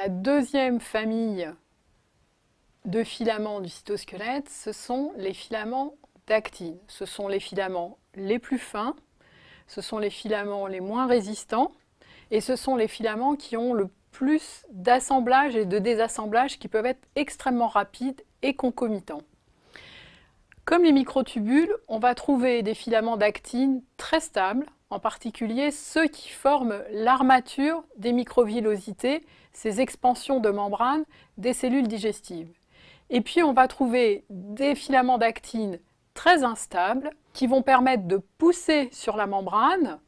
La deuxième famille de filaments du cytosquelette, ce sont les filaments d'actine. Ce sont les filaments les plus fins, ce sont les filaments les moins résistants, et ce sont les filaments qui ont le plus d'assemblage et de désassemblage qui peuvent être extrêmement rapides et concomitants. Comme les microtubules, on va trouver des filaments d'actine très stables, en particulier ceux qui forment l'armature des microvillosités, ces expansions de membrane des cellules digestives. Et puis on va trouver des filaments d'actine très instables qui vont permettre de pousser sur la membrane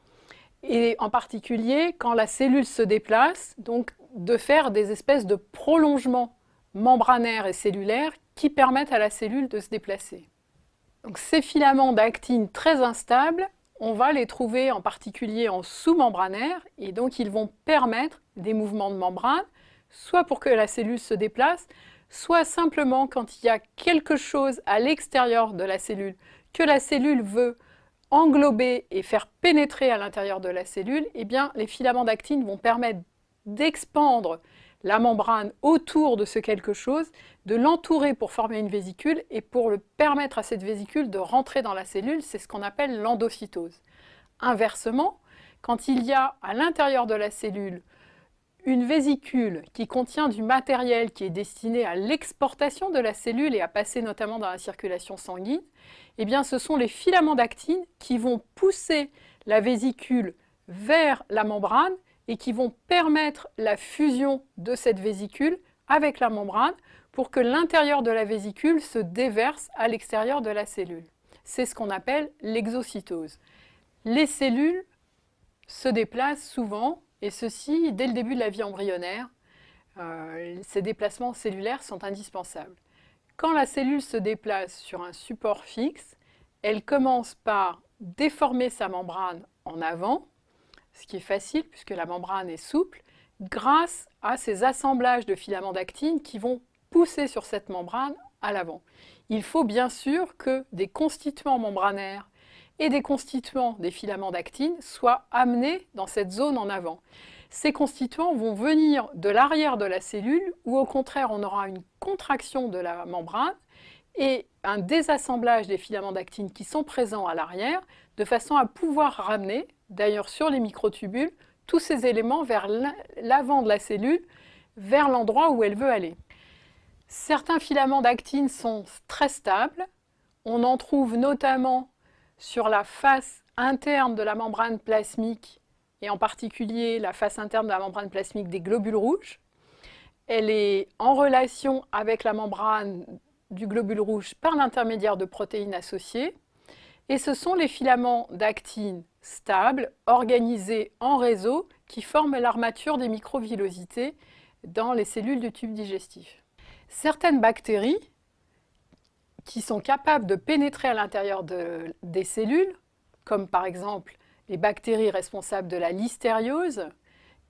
et en particulier quand la cellule se déplace, donc de faire des espèces de prolongements membranaires et cellulaires qui permettent à la cellule de se déplacer. Donc ces filaments d'actine très instables, on va les trouver en particulier en sous-membranaire et donc ils vont permettre des mouvements de membrane, soit pour que la cellule se déplace, soit simplement quand il y a quelque chose à l'extérieur de la cellule que la cellule veut englober et faire pénétrer à l'intérieur de la cellule, eh bien, les filaments d'actine vont permettre d'expandre la membrane autour de ce quelque chose, de l'entourer pour former une vésicule et pour permettre à cette vésicule de rentrer dans la cellule, c'est ce qu'on appelle l'endocytose. Inversement, quand il y a à l'intérieur de la cellule une vésicule qui contient du matériel qui est destiné à l'exportation de la cellule et à passer notamment dans la circulation sanguine, eh bien ce sont les filaments d'actine qui vont pousser la vésicule vers la membrane et qui vont permettre la fusion de cette vésicule avec la membrane pour que l'intérieur de la vésicule se déverse à l'extérieur de la cellule. C'est ce qu'on appelle l'exocytose. Les cellules se déplacent souvent, et ceci dès le début de la vie embryonnaire. Ces déplacements cellulaires sont indispensables. Quand la cellule se déplace sur un support fixe, elle commence par déformer sa membrane en avant, ce qui est facile puisque la membrane est souple, grâce à ces assemblages de filaments d'actine qui vont pousser sur cette membrane à l'avant. Il faut bien sûr que des constituants membranaires et des constituants des filaments d'actine soient amenés dans cette zone en avant. Ces constituants vont venir de l'arrière de la cellule où au contraire on aura une contraction de la membrane et un désassemblage des filaments d'actine qui sont présents à l'arrière de façon à pouvoir ramener, d'ailleurs sur les microtubules, tous ces éléments vers l'avant de la cellule, vers l'endroit où elle veut aller. Certains filaments d'actine sont très stables. On en trouve notamment sur la face interne de la membrane plasmique et en particulier la face interne de la membrane plasmique des globules rouges. Elle est en relation avec la membrane du globule rouge par l'intermédiaire de protéines associées. Et ce sont les filaments d'actine stables, organisés en réseau, qui forment l'armature des microvillosités dans les cellules du tube digestif. Certaines bactéries qui sont capables de pénétrer à l'intérieur des cellules, comme par exemple les bactéries responsables de la listériose,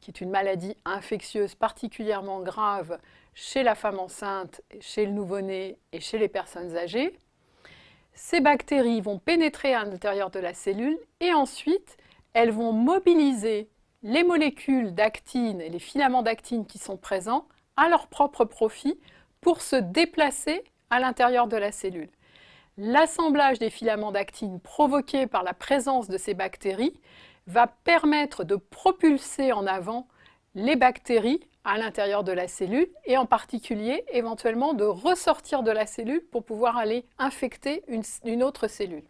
qui est une maladie infectieuse particulièrement grave chez la femme enceinte, chez le nouveau-né et chez les personnes âgées. Ces bactéries vont pénétrer à l'intérieur de la cellule et ensuite elles vont mobiliser les molécules d'actine et les filaments d'actine qui sont présents à leur propre profit pour se déplacer à l'intérieur de la cellule. L'assemblage des filaments d'actine provoqué par la présence de ces bactéries va permettre de propulser en avant les bactéries à l'intérieur de la cellule et en particulier éventuellement de ressortir de la cellule pour pouvoir aller infecter une autre cellule.